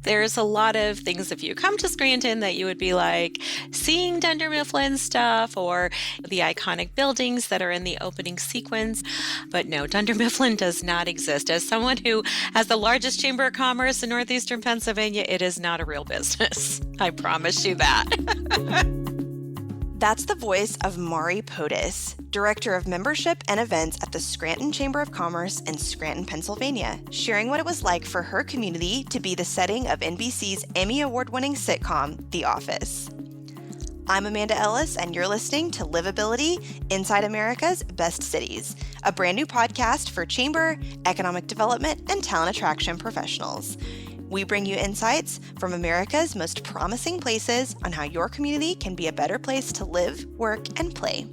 There's a lot of things if you come to Scranton that you would be like seeing Dunder Mifflin stuff or the iconic buildings that are in the opening sequence. But no, Dunder Mifflin does not exist. As someone who has the largest chamber of commerce in northeastern Pennsylvania, it is not a real business. I promise you that. That's the voice of Mari Podis, Director of Membership and Events at the Scranton Chamber of Commerce in Scranton, Pennsylvania, sharing what it was like for her community to be the setting of NBC's Emmy Award-winning sitcom, The Office. I'm Amanda Ellis, and you're listening to Livability Inside America's Best Cities, a brand new podcast for chamber, economic development, and talent attraction professionals. We bring you insights from America's most promising places on how your community can be a better place to live, work, and play.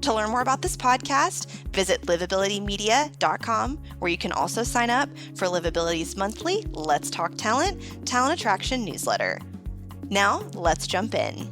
To learn more about this podcast, visit livabilitymedia.com, where you can also sign up for Livability's monthly Let's Talk Talent Attraction newsletter. Now, let's jump in.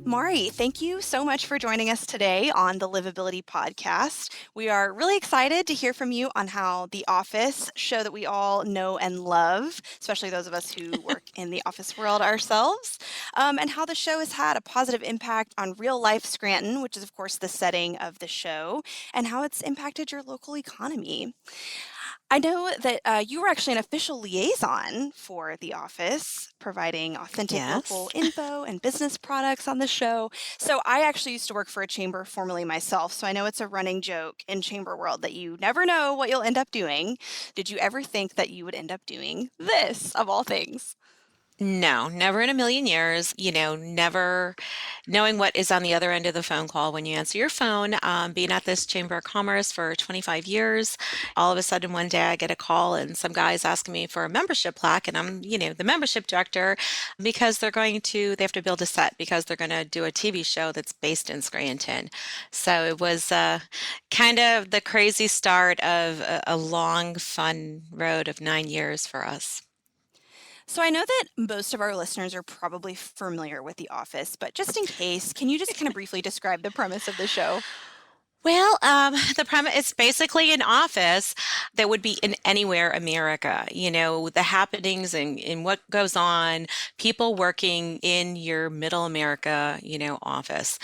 Mari, thank you so much for joining us today on the Livability podcast. We are really excited to hear from you on how The Office, show that we all know and love, especially those of us who work in the office world ourselves, and how the show has had a positive impact on real life Scranton, which is, of course, the setting of the show, and how it's impacted your local economy. I know that you were actually an official liaison for The Office, providing authentic local Yes. info and business products on the show. So I actually used to work for a chamber formerly myself, so I know it's a running joke in chamber world that you never know what you'll end up doing. Did you ever think that you would end up doing this, of all things? No, never in a million years, never knowing what is on the other end of the phone call when you answer your phone. Being at this Chamber of Commerce for 25 years, all of a sudden one day I get a call and some guy's asking me for a membership plaque, and I'm, the membership director because they have to build a set because they're going to do a TV show that's based in Scranton. So it was kind of the crazy start of a long, fun road of 9 years for us. So I know that most of our listeners are probably familiar with The Office, but just in case, can you just kind of briefly describe the premise of the show? Well, the premise it's basically an office that would be in anywhere America. The happenings and what goes on, people working in your middle America, office.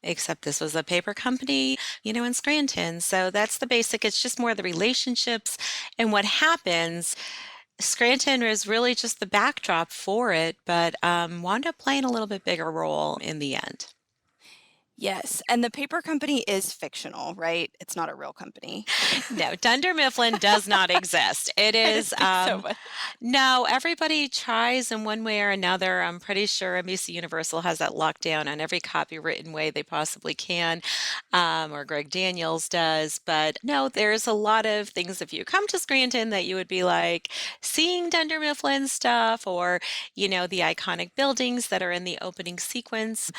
Except this was a paper company, in Scranton. So that's the basic. It's just more the relationships and what happens. Scranton is really just the backdrop for it, but wound up playing a little bit bigger role in the end. Yes, and the paper company is fictional, right? It's not a real company. No, Dunder Mifflin does not exist. It I is, didn't think so, but no, everybody tries in one way or another. I'm pretty sure NBC Universal has that locked down on every copywritten way they possibly can, or Greg Daniels does. But no, there's a lot of things if you come to Scranton that you would be like seeing Dunder Mifflin stuff or, the iconic buildings that are in the opening sequence.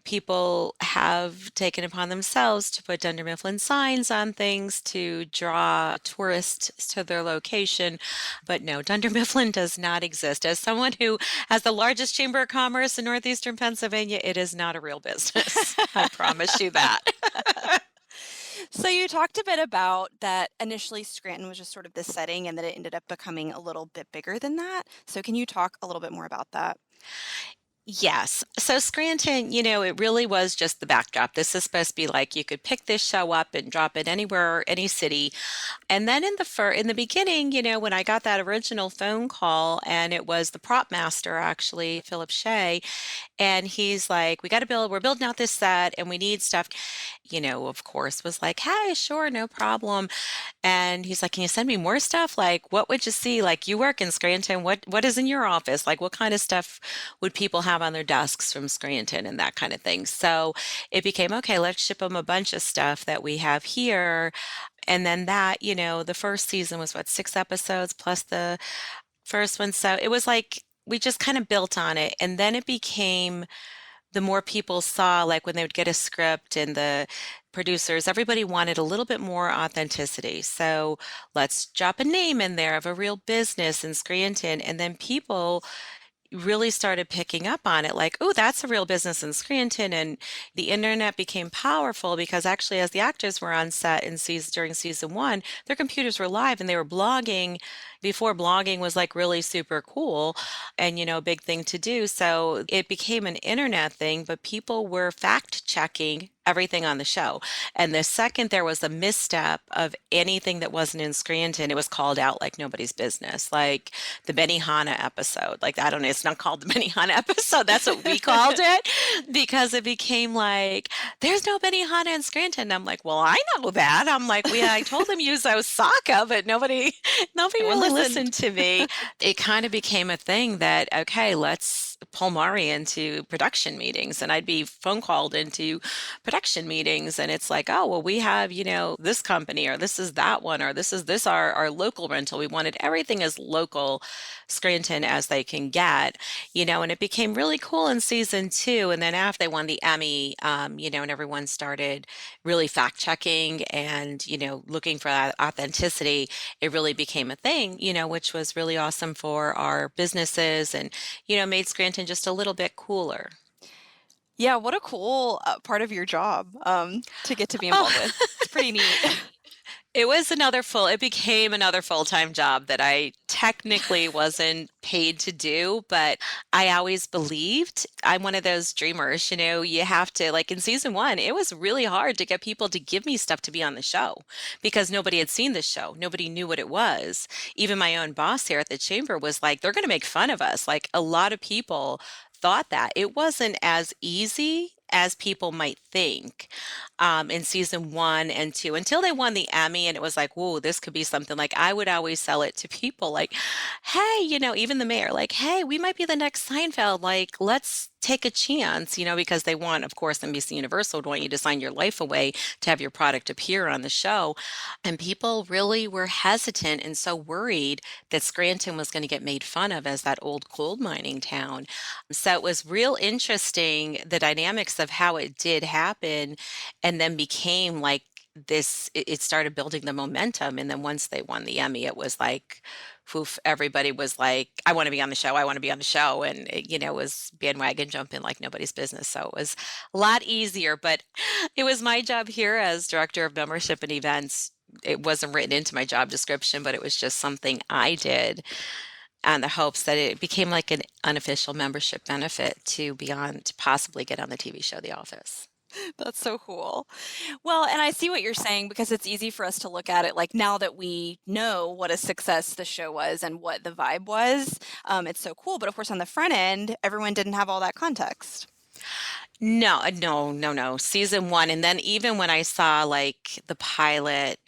People have taken upon themselves to put Dunder Mifflin signs on things to draw tourists to their location. But no, Dunder Mifflin does not exist. As someone who has the largest chamber of commerce in northeastern Pennsylvania, it is not a real business. I promise you that. so you talked a bit about that initially Scranton was just sort of this setting and that it ended up becoming a little bit bigger than that. So can you talk a little bit more about that? Yes. So Scranton, it really was just the backdrop. This is supposed to be like you could pick this show up and drop it anywhere, any city. And then in the beginning, when I got that original phone call and it was the prop master actually, Philip Shea, and he's like, we're building out this set and we need stuff, of course, was like, hey, sure, no problem. And he's like, can you send me more stuff? Like, what would you see? Like, you work in Scranton. What is in your office? Like, what kind of stuff would people have on their desks from Scranton and that kind of thing? So it became, okay, let's ship them a bunch of stuff that we have here. And then that, the first season was what, 6 episodes plus the first one. So it was like we just kind of built on it. And then it became the more people saw, like when they would get a script and the producers, everybody wanted a little bit more authenticity. So let's drop a name in there of a real business in Scranton. And then people really started picking up on it like, oh, that's a real business in Scranton. And the internet became powerful because actually, as the actors were on set in during season one, their computers were live and they were blogging before blogging was like really super cool and, a big thing to do. So it became an internet thing, but people were fact checking everything on the show. And the second there was a misstep of anything that wasn't in Scranton, it was called out like nobody's business. Like the Benihana episode. Like, I don't know, it's not called the Benihana episode. That's what we called it because it became like, there's no Benihana in Scranton. I'm like, well, I know that. I'm like, I told them use Osaka, but nobody No one really listened. listened to me. It kind of became a thing that, okay, let's pull Mari into production meetings. And I'd be phone called into production meetings. And it's like, oh, well, we have, this company, or this is that one, or this, our local rental. We wanted everything as local Scranton as they can get, and it became really cool in season two. And then after they won the Emmy, and everyone started really fact checking and, looking for that authenticity, it really became a thing, which was really awesome for our businesses and, made Scranton just a little bit cooler. Yeah, what a cool part of your job to get to be involved Oh, with. It's pretty neat. it became another full-time job that I technically wasn't paid to do, but I always believed I'm one of those dreamers, you have to, like in season one, it was really hard to get people to give me stuff to be on the show because nobody had seen the show. Nobody knew what it was. Even my own boss here at the chamber was like, they're going to make fun of us. Like a lot of people thought that it wasn't as easy as people might think in season one and two until they won the Emmy. And it was like, whoa, this could be something. Like I would always sell it to people like, hey, even the mayor, like, hey, we might be the next Seinfeld. Like, let's take a chance, because they want, of course, NBC Universal would want you to sign your life away to have your product appear on the show. And people really were hesitant and so worried that Scranton was going to get made fun of as that old coal mining town. So it was real interesting the dynamics of how it did happen and then became like this, it started building the momentum. And then once they won the Emmy, it was like, poof, everybody was like, I want to be on the show. I want to be on the show. And, it was bandwagon jumping like nobody's business. So it was a lot easier, but it was my job here as director of membership and events. It wasn't written into my job description, but it was just something I did on the hopes that it became like an unofficial membership benefit to be on, to possibly get on the TV show The Office. That's so cool. Well, and I see what you're saying because it's easy for us to look at it like now that we know what a success the show was and what the vibe was. It's so cool. But of course, on the front end, everyone didn't have all that context. No, no, no, no. Season one. And then even when I saw like the pilot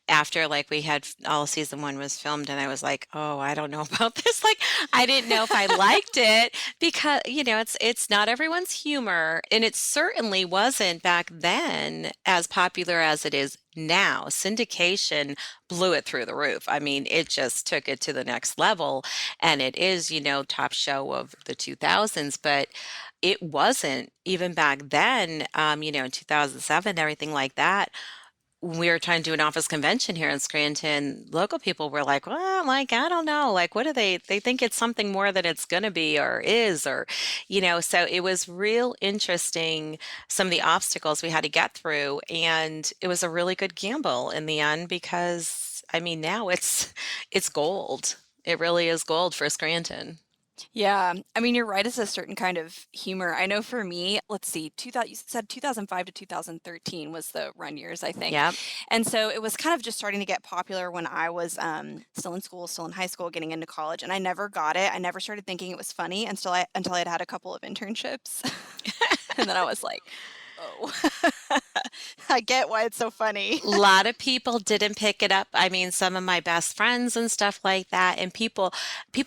after like we had all season one was filmed and I was like, oh, I don't know about this. Like I didn't know if I liked it because, it's not everyone's humor. And it certainly wasn't back then as popular as it is now. Syndication blew it through the roof. I mean, it just took it to the next level. And it is, top show of the 2000s, but it wasn't even back then, in 2007, everything like that. When we were trying to do an office convention here in Scranton, local people were like, well, like, I don't know, like, what do they think it's something more than it's going to be or is, or, so it was real interesting, some of the obstacles we had to get through. And it was a really good gamble in the end because, I mean, now it's gold. It really is gold for Scranton. Yeah, I mean, you're right. It's a certain kind of humor. I know for me, let's see, 2000, you said 2005 to 2013 was the run years, I think. Yep. And so it was kind of just starting to get popular when I was still in school, still in high school, getting into college, and I never got it. I never started thinking it was funny until I'd had a couple of internships, and then I was like, oh, I get why it's so funny. A lot of people didn't pick it up. I mean, some of my best friends and stuff like that, and people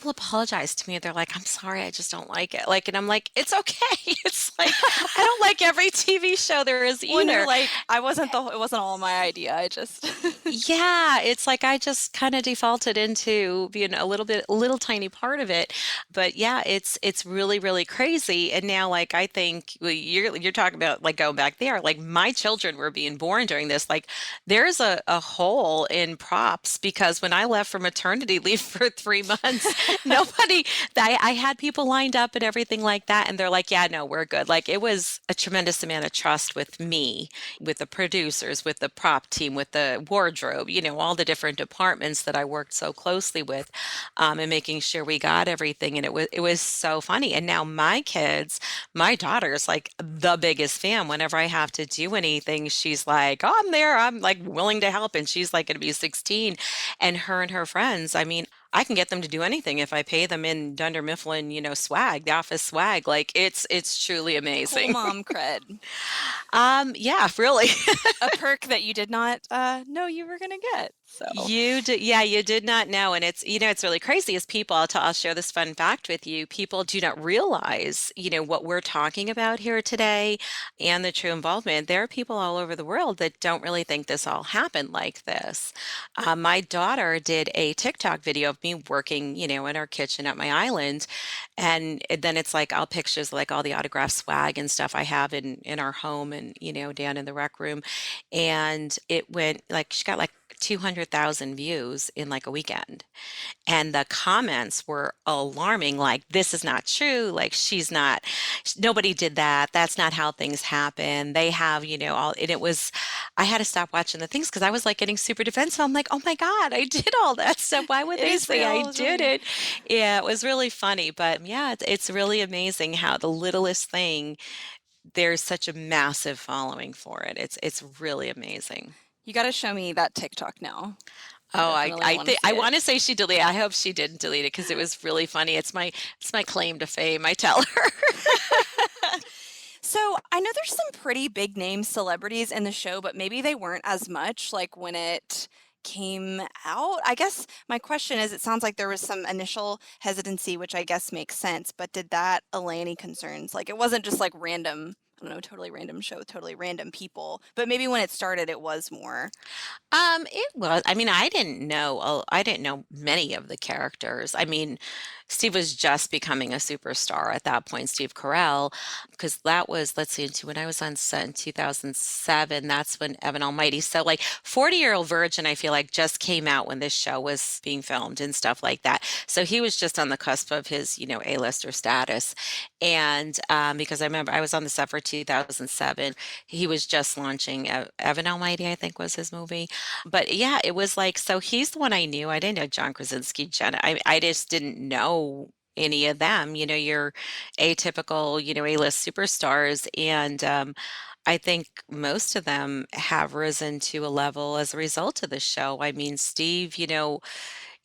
apologize to me. They're like, "I'm sorry, I just don't like it." Like, and I'm like, "It's okay." It's like I don't like every TV show there is When you're either. like, it wasn't all my idea. I just, Yeah, it's like I just kind of defaulted into being a little tiny part of it. But yeah, it's really really crazy. And now, like I think well, you're talking about like going back there. Like my children were being born during this. Like, there's a hole in props because when I left for maternity leave for 3 months, nobody, I had people lined up and everything like that. And they're like, yeah, no, we're good. Like, it was a tremendous amount of trust with me, with the producers, with the prop team, with the wardrobe, all the different departments that I worked so closely with, and making sure we got everything. And it was so funny. And now my kids, my daughter's like the biggest fan. Whenever I have to do anything, she's like, oh, I'm there. I'm like willing to help. And she's like going to be 16. And her friends, I mean, I can get them to do anything if I pay them in Dunder Mifflin, swag, the office swag. Like, it's truly Cool amazing. mom cred. Yeah, really. A perk that you did not know you were going to get. So, Yeah, you did not know. And it's really crazy as people, I'll share this fun fact with you. People do not realize, what we're talking about here today and the true involvement. There are people all over the world that don't really think this all happened like this. My daughter did a TikTok video of me working, in our kitchen at my island. And then it's like all pictures, like all the autograph swag and stuff I have in our home and, down in the rec room. And it went like, she got like 200,000 views in like a weekend. And the comments were alarming, like, this is not true. Like, nobody did that. That's not how things happen. They have, all, and I had to stop watching the things because I was like getting super defensive. I'm like, oh my God, I did all that stuff. Why would it they is say I real. did it? Yeah, it was really funny. But yeah, it's really amazing how the littlest thing, there's such a massive following for it. It's really amazing. You got to show me that TikTok now. Oh, Definitely I want to think see I it. want to say she deleted. I hope she didn't delete it because it was really funny. It's my claim to fame. I tell her. So I know there's some pretty big name celebrities in the show, but maybe they weren't as much like when it came out. I guess my question is, it sounds like there was some initial hesitancy, which I guess makes sense, but did that allay any concerns? Like it wasn't just like random, I don't know, totally random show, with totally random people, but maybe when it started, it was more. It was. I mean, I didn't know many of the characters. I mean, Steve was just becoming a superstar at that point, Steve Carell, because that was, let's see, when I was on set in 2007, that's when Evan Almighty. So like 40-Year-Old Virgin, I feel like just came out when this show was being filmed and stuff like that. So he was just on the cusp of his, A-lister status. And because I remember I was on the set for 2007, he was just launching Evan Almighty, I think was his movie. But yeah, it was like, so he's the one I knew. I didn't know John Krasinski, Jenna. I just didn't know any of them. Your atypical, A-list superstars. And I think most of them have risen to a level as a result of the show. I mean, Steve,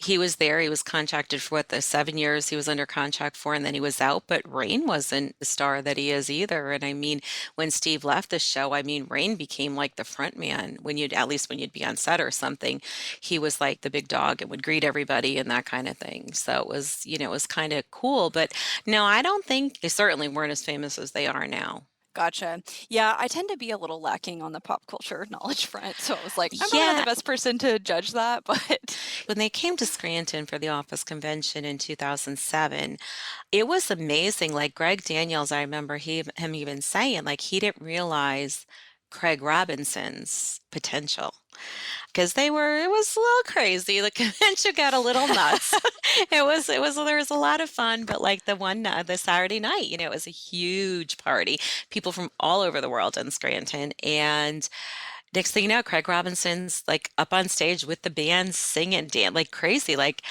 he was there. He was contracted for what, the 7 years he was under contract for, and then he was out. But Rain wasn't the star that he is either. And I mean, when Steve left the show, I mean, Rain became like the front man at least when you'd be on set or something, he was like the big dog and would greet everybody and that kind of thing. So it was kind of cool. But no, I don't think they certainly weren't as famous as they are now. Gotcha. Yeah, I tend to be a little lacking on the pop culture knowledge front, so I was like, I'm probably not Yeah, the best person to judge that, but when they came to Scranton for the office convention in 2007, it was amazing. Like Greg Daniels, I remember him even saying, like, he didn't realize Craig Robinson's potential because it was a little crazy. The convention got a little nuts. There was a lot of fun, but like the Saturday night, it was a huge party, people from all over the world in Scranton. And next thing you know, Craig Robinson's like up on stage with the band singing, like crazy. Like,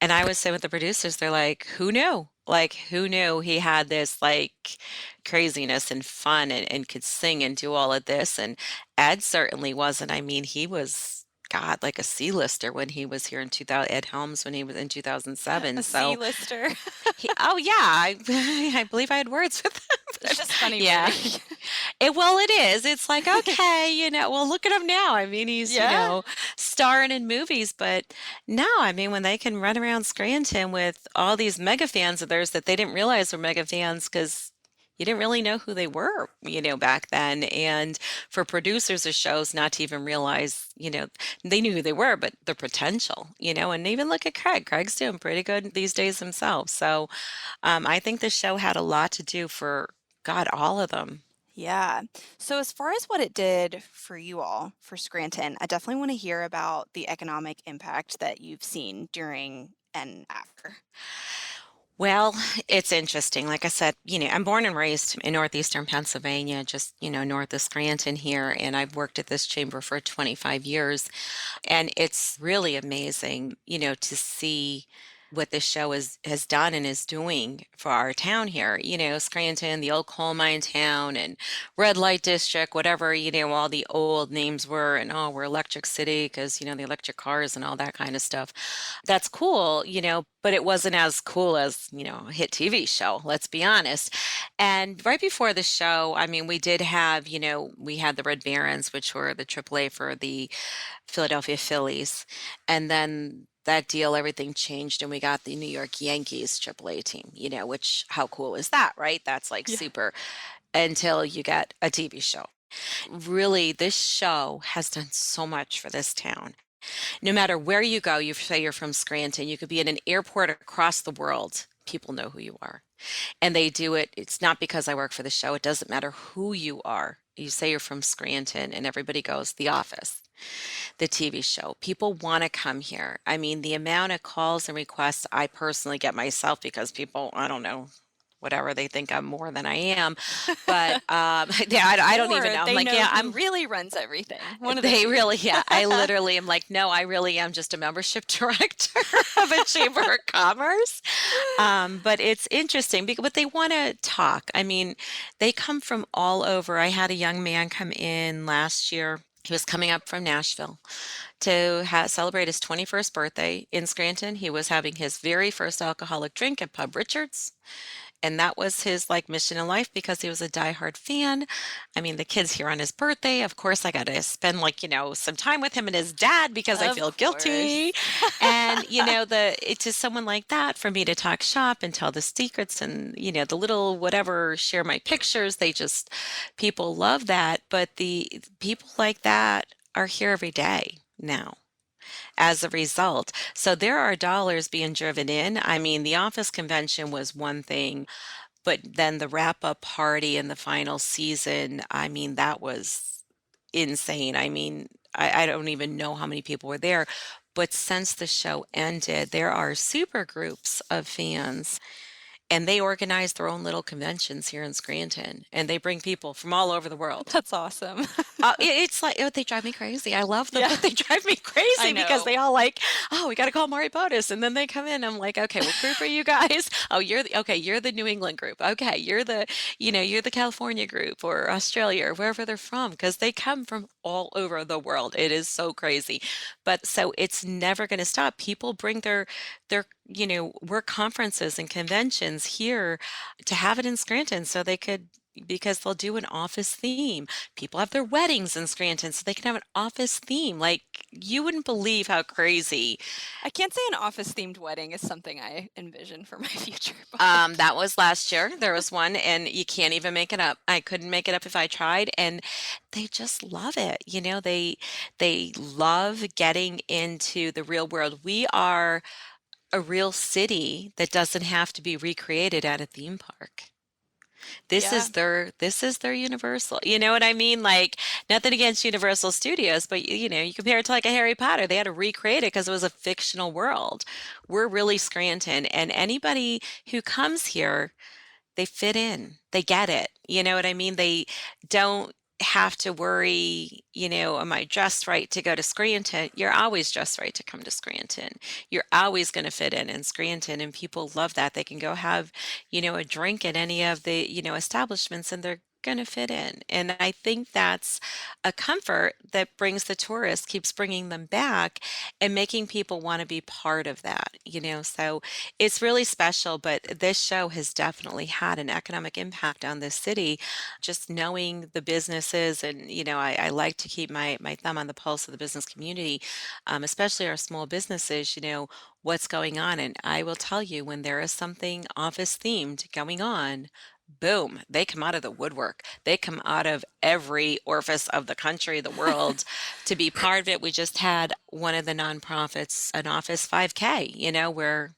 and I was saying with the producers, they're like, who knew? Like, who knew he had this like craziness and fun and could sing and do all of this? And Ed certainly wasn't. I mean, he was, God, like a C-lister when he was here in 2000, Ed Helms when he was in 2007. a So, C-lister. oh yeah, I believe I had words with him. It's just funny Yeah. wording. Well, it is. It's like, okay, well, look at him now. I mean, he's, Yeah. starring in movies, but no, I mean, when they can run around Scranton with all these mega fans of theirs that they didn't realize were mega fans because you didn't really know who they were, back then. And for producers of shows not to even realize, they knew who they were, but the potential, and even look at Craig. Craig's doing pretty good these days himself. So I think the show had a lot to do for, God, all of them. Yeah. So, as far as what it did for you all, for Scranton, I definitely want to hear about the economic impact that you've seen during and after. Well, it's interesting. Like I said, I'm born and raised in northeastern Pennsylvania, just, north of Scranton here, and I've worked at this chamber for 25 years. And it's really amazing, to see what this show has done and is doing for our town here. Scranton, the old coal mine town, and red light district, whatever, all the old names were, and oh, we're Electric City because, the electric cars and all that kind of stuff. That's cool, but it wasn't as cool as, a hit TV show, let's be honest. And right before the show, I mean, we did have, we had the Red Barons, which were the AAA for the Philadelphia Phillies. And then that deal, everything changed, and we got the New York Yankees AAA team, which how cool is that, right? That's like Yeah. super until you get a TV show. Really, this show has done so much for this town. No matter where you go, you say you're from Scranton, you could be in an airport across the world. People know who you are. And they do it. It's not because I work for the show. It doesn't matter who you are. You say you're from Scranton, and everybody goes, The Office, the TV show. People want to come here. I mean, the amount of calls and requests I personally get myself because people, I don't know, whatever, they think I'm more than I am. But yeah, I don't even Or know. I'm they like, know yeah, who I'm really runs everything. One of the they two. really, yeah. I literally am like, no, I really am just a membership director of a chamber of commerce. But it's interesting because but they want to talk. I mean, they come from all over. I had a young man come in last year. He was coming up from Nashville to celebrate his 21st birthday in Scranton. He was having his very first alcoholic drink at Pub Richards. And that was his like mission in life because he was a diehard fan. I mean, the kid's here on his birthday. Of course, I got to spend like, some time with him and his dad because I Of feel guilty. course. And, to someone like that, for me to talk shop and tell the secrets and, the little whatever, share my pictures, people love that. But the people like that are here every day now as a result. So there are dollars being driven in. I mean, the office convention was one thing, but then the wrap up party in the final season, I mean, that was insane. I mean, I don't even know how many people were there. But since the show ended, there are super groups of fans and they organize their own little conventions here in Scranton and they bring people from all over the world. That's awesome. It's like, oh, they drive me crazy. I love them, Yeah, but they drive me I crazy because know. they all like, oh, we got to call Maury Botus. And then they come in. I'm like, okay, what group are you guys? Oh, you're the New England group. Okay, you're the California group or Australia or wherever they're from because they come from all over the world. It is so crazy. But so it's never going to stop. People bring their work conferences and conventions here to have it in Scranton so they could because they'll do an office theme. People have their weddings in Scranton so they can have an office theme. Like you wouldn't believe how crazy. I can't say an office themed wedding is something I envision for my future, but That was last year. There was one and you can't even make it up. I couldn't make it up if I tried and they just love it. They love getting into the real world. We are a real city that doesn't have to be recreated at a theme park. yeah. This is their Universal. You know what I mean? Like nothing against Universal Studios, but you compare it to like a Harry Potter. They had to recreate it because it was a fictional world. We're really Scranton, and anybody who comes here, they fit in. They get it. You know what I mean? They don't have to worry, am I dressed right to go to Scranton? You're always dressed right to come to Scranton. You're always going to fit in Scranton, and people love that. They can go have, a drink at any of the, establishments, and they're going to fit in. And I think that's a comfort that brings the tourists, keeps bringing them back and making people want to be part of that. So it's really special, but this show has definitely had an economic impact on this city. Just knowing the businesses, and I like to keep my thumb on the pulse of the business community, especially our small businesses. What's going on, and I will tell you when there is something office themed going on. Boom, they come out of the woodwork. They come out of every orifice of the country, the world, to be part of it. We just had one of the nonprofits, an Office 5K, where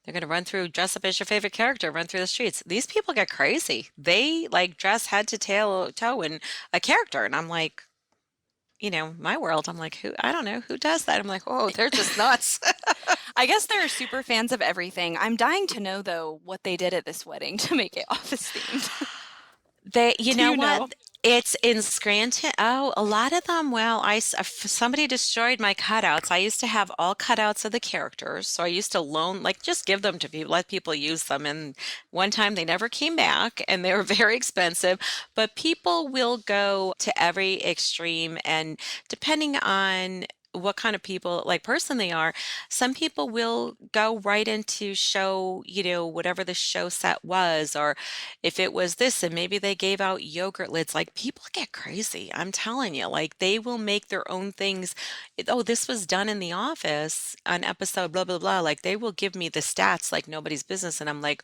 They're going to run through, dress up as your favorite character, run through the streets. These people get crazy. They like dress head to toe in a character. And I'm like, my world, I'm like, I don't know, who does that? I'm like, oh, they're just nuts. I guess they're super fans of everything. I'm dying to know though what they did at this wedding to make it office themed. You Do know you know? what? It's in Scranton. Oh, a lot of them. Well, somebody destroyed my cutouts. I used to have all cutouts of the characters, so I used to like just give them to people, let people use them. And one time they never came back, and they were very expensive. But people will go to every extreme, and depending on what kind of people like person they are, some people will go right into show, whatever the show set was, or if it was this and maybe they gave out yogurt lids. Like, people get crazy, I'm telling you. Like, they will make their own things. Oh, this was done in the office on episode blah blah blah. Like, they will give me the stats like nobody's business, and I'm like,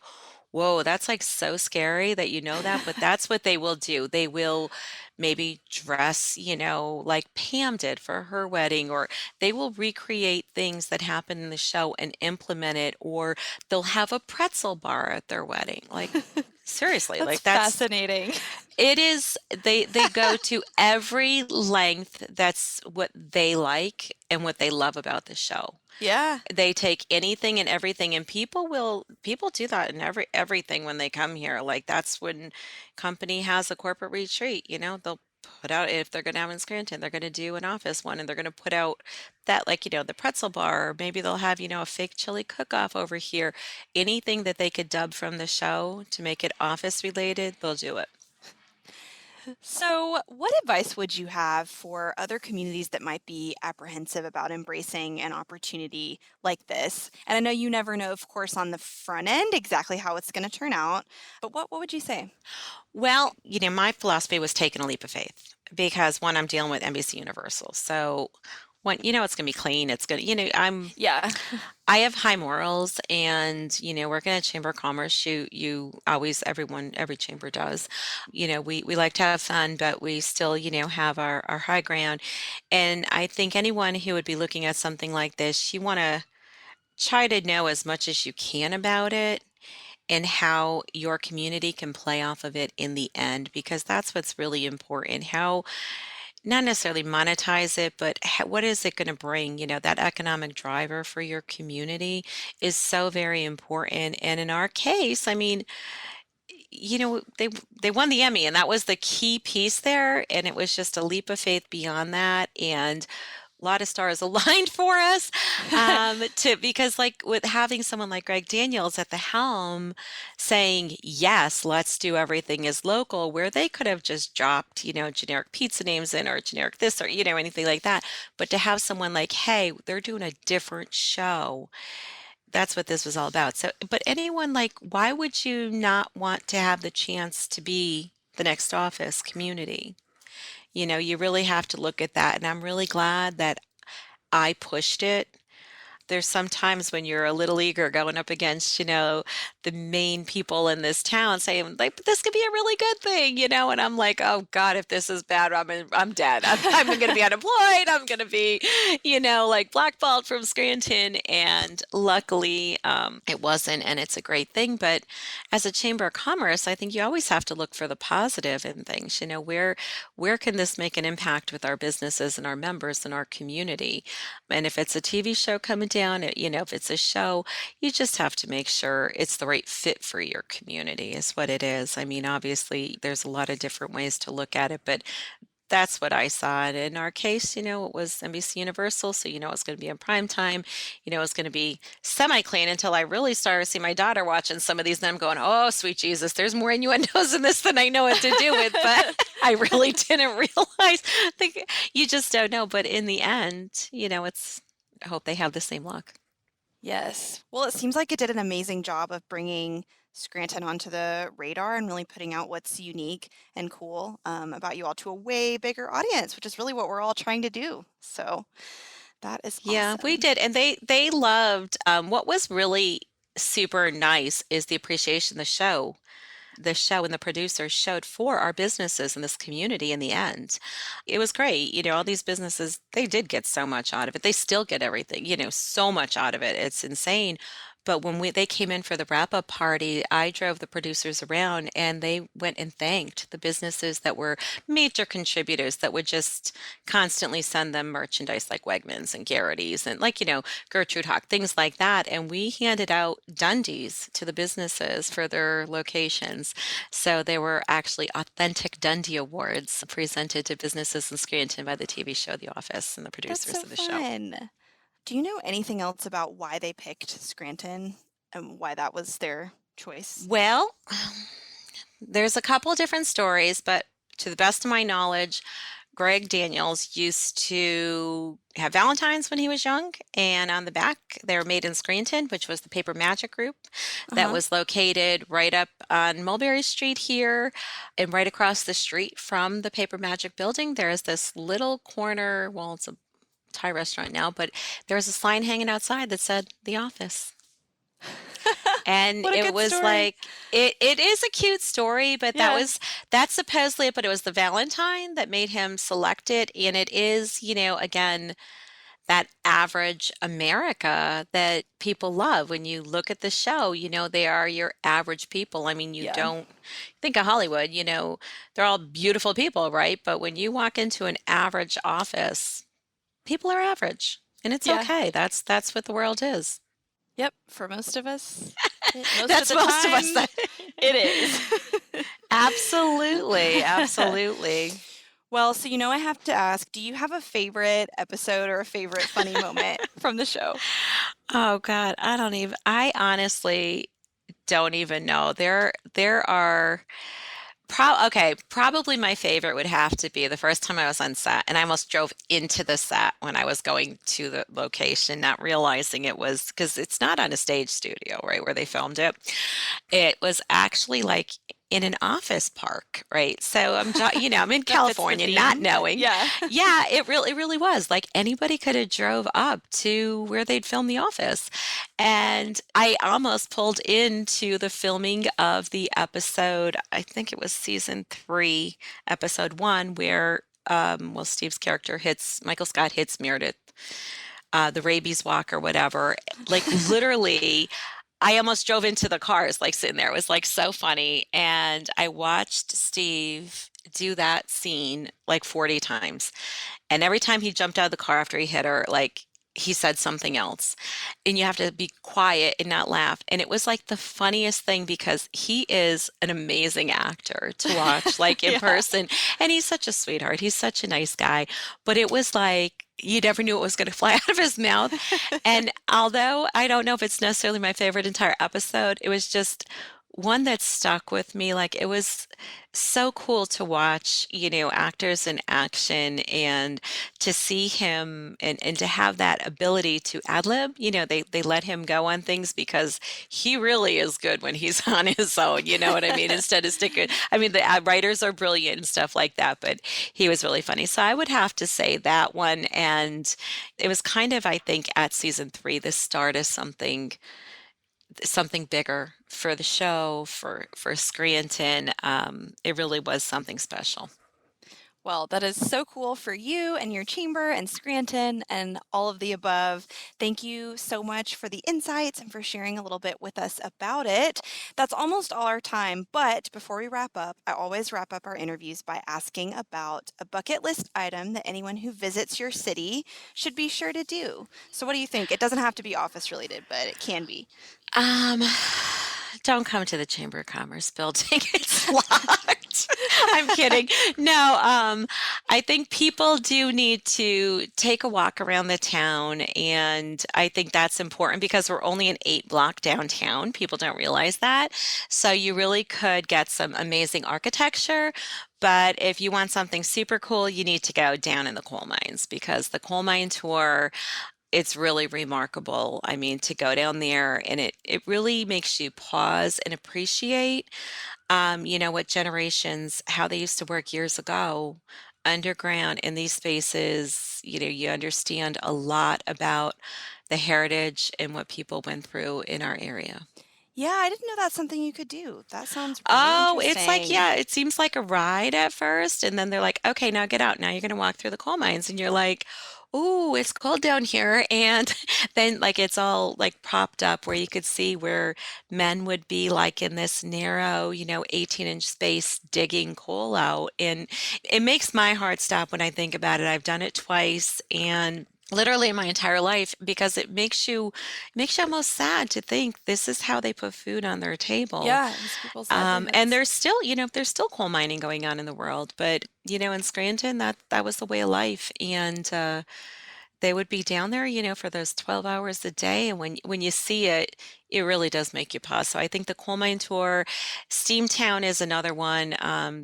whoa, that's like so scary that you know that. But that's what they will do. They will maybe dress, like Pam did for her wedding, or they will recreate things that happen in the show and implement it, or they'll have a pretzel bar at their wedding. Like, seriously, That's like that's fascinating. it is. They go to every length. That's what they like and what they love about the show. Yeah. They take anything and everything, and people do that in everything when they come here. Like, that's when company has a corporate retreat, they'll put out, if they're going to have in Scranton, they're going to do an office one, and they're going to put out that, like, the pretzel bar, or maybe they'll have, a fake chili cook-off over here. Anything that they could dub from the show to make it office related, they'll do it. So, what advice would you have for other communities that might be apprehensive about embracing an opportunity like this? And I know you never know, of course, on the front end exactly how it's going to turn out, but what would you say? Well, my philosophy was taking a leap of faith because, one, I'm dealing with NBC Universal. So when it's going to be clean, it's going to, Yeah. I have high morals, and working at Chamber of Commerce, you always, every chamber does. We like to have fun, but we still, have our high ground. And I think anyone who would be looking at something like this, you want to try to know as much as you can about it and how your community can play off of it in the end, because that's what's really important. How, not necessarily monetize it, but what is it going to bring? That economic driver for your community is so very important. And in our case, I mean, they won the Emmy, and that was the key piece there. And it was just a leap of faith beyond that. And a lot of stars aligned for us, to because, like, with having someone like Greg Daniels at the helm saying, yes, let's do everything as local, where they could have just dropped, generic pizza names in, or generic this, or anything like that. But to have someone like, hey, they're doing a different show, that's what this was all about. So, but anyone, like, why would you not want to have the chance to be the next office community? You really have to look at that. And I'm really glad that I pushed it. There's sometimes when you're a little eager going up against, the main people in this town saying, like, "But this could be a really good thing," and I'm like, oh God, if this is bad, I'm dead. I'm going to be unemployed. I'm going to be, like, blackballed from Scranton. And luckily, it wasn't, and it's a great thing. But as a Chamber of Commerce, I think you always have to look for the positive in things. Where can this make an impact with our businesses and our members and our community? And if it's a TV show coming down, if it's a show, you just have to make sure it's the right fit for your community, is what it is. I mean, obviously, there's a lot of different ways to look at it, but that's what I saw. And in our case, it was NBC Universal, so it was going to be in prime time. It was going to be semi-clean until I really started to see my daughter watching some of these, and I'm going, oh, sweet Jesus, there's more innuendos in this than I know what to do with. But I really didn't realize. You just don't know. But in the end, I hope they have the same luck. Yes. Well, it seems like it did an amazing job of bringing Scranton onto the radar and really putting out what's unique and cool about you all to a way bigger audience, which is really what we're all trying to do. So that is Yeah, we awesome. did. And they loved, what was really super nice is the appreciation the show and the producers showed for our businesses in this community in the end. It was great. All these businesses, they did get so much out of it. They still get everything, so much out of it. It's insane. But when they came in for the wrap-up party, I drove the producers around and they went and thanked the businesses that were major contributors that would just constantly send them merchandise like Wegmans and Garrity's and like, Gertrude Hawk, things like that. And we handed out Dundies to the businesses for their locations. So there were actually authentic Dundee Awards presented to businesses in Scranton by the TV show The Office and the That's producers so of the show. fun. Do you know anything else about why they picked Scranton and why that was their choice? Well, there's a couple different stories, but to the best of my knowledge, Greg Daniels used to have Valentines when he was young, and on the back, they were made in Scranton, which was the Paper Magic Group that Uh-huh. was located right up on Mulberry Street here, and right across the street from the Paper Magic building. There is this little corner, well, it's a Thai restaurant now, but there was a sign hanging outside that said The Office. And What a it good was story. like it is a cute story, but Yeah. that's supposedly it, but it was the Valentine that made him select it. And it is, again, that average America that people love. When you look at the show, they are your average people. I mean, you Yeah. don't think of Hollywood, they're all beautiful people, right? But when you walk into an average office, people are average. And it's Yeah. okay. That's what the world is. Yep. For most of us, most of That's the most of us time, that it is. Absolutely, absolutely. Well, so I have to ask, do you have a favorite episode or a favorite funny moment from the show? Oh God, I honestly don't even know. There are probably my favorite would have to be the first time I was on set and I almost drove into the set when I was going to the location, not realizing it was because it's not on a stage studio, right, where they filmed it. It was actually like in an office park, right? So I'm in That fits the California, not theme. knowing. Yeah. Yeah, it really was. Like anybody could have drove up to where they'd filmed The Office. And I almost pulled into the filming of the episode, I think it was season 3, episode 1, where Steve's character Michael Scott hits Meredith, the rabies walk or whatever. Like literally I almost drove into the cars, like sitting there. It was like so funny. And I watched Steve do that scene like 40 times. And every time he jumped out of the car after he hit her, like he said something else. And you have to be quiet and not laugh. And it was like the funniest thing because he is an amazing actor to watch, like in Yeah. person. And he's such a sweetheart. He's such a nice guy. But it was like you never knew what was going to fly out of his mouth. And although I don't know if it's necessarily my favorite entire episode, it was just one that stuck with me. Like it was so cool to watch, actors in action and to see him and to have that ability to ad lib. They let him go on things because he really is good when he's on his own. You know what I mean? Instead of sticking, I mean, the ad writers are brilliant and stuff like that, but he was really funny. So I would have to say that one. And it was kind of, I think, at season 3, the start of something bigger for the show, for Scranton. It really was something special. Well, that is so cool for you and your chamber and Scranton and all of the above. Thank you so much for the insights and for sharing a little bit with us about it. That's almost all our time, but before we wrap up, I always wrap up our interviews by asking about a bucket list item that anyone who visits your city should be sure to do. So what do you think? It doesn't have to be office related, but it can be. Um, don't come to the Chamber of Commerce building. It's locked. I'm kidding. No, I think people do need to take a walk around the town, and I think that's important because we're only an 8-block downtown. People don't realize that. So you really could get some amazing architecture, but if you want something super cool, you need to go down in the coal mines because the coal mine tour, it's really remarkable. I mean, to go down there and it really makes you pause and appreciate, what generations, how they used to work years ago underground in these spaces. You understand a lot about the heritage and what people went through in our area. Yeah, I didn't know that's something you could do. That sounds really Oh, it's like, interesting. yeah, it seems like a ride at first, and then they're like, okay, now get out. Now you're going to walk through the coal mines, and you're like, Oh, it's cold down here. And then, like, it's all like propped up where you could see where men would be like in this narrow, 18-inch space digging coal out. And it makes my heart stop when I think about it. I've done it twice and literally my entire life because it makes you almost sad to think this is how they put food on their table. Yeah, these people's And livelihoods. there's still coal mining going on in the world, but in Scranton, that was the way of life. And they would be down there, for those 12 hours a day. And when you see it, it really does make you pause. So I think the coal mine tour, Steamtown is another one.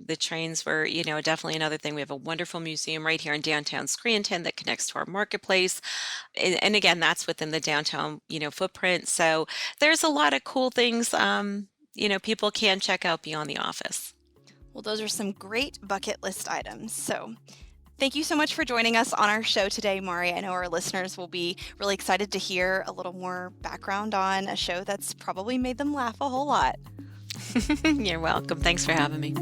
The trains were, definitely another thing. We have a wonderful museum right here in downtown Scranton that connects to our marketplace. And again, that's within the downtown, footprint. So there's a lot of cool things, people can check out beyond the office. Well, those are some great bucket list items. So thank you so much for joining us on our show today, Mari. I know our listeners will be really excited to hear a little more background on a show that's probably made them laugh a whole lot. You're welcome. Thanks for having me.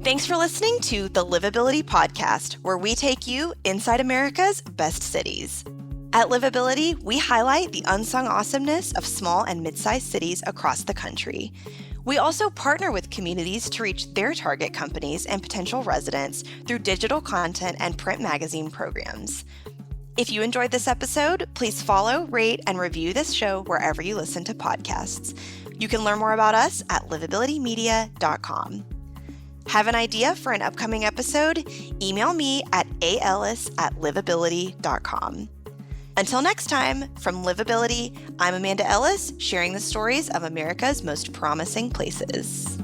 Thanks for listening to the Livability Podcast, where we take you inside America's best cities. At Livability, we highlight the unsung awesomeness of small and mid-sized cities across the country. We also partner with communities to reach their target companies and potential residents through digital content and print magazine programs. If you enjoyed this episode, please follow, rate, and review this show wherever you listen to podcasts. You can learn more about us at livabilitymedia.com. Have an idea for an upcoming episode? Email me at aellis@livability.com. Until next time, from Livability, I'm Amanda Ellis, sharing the stories of America's most promising places.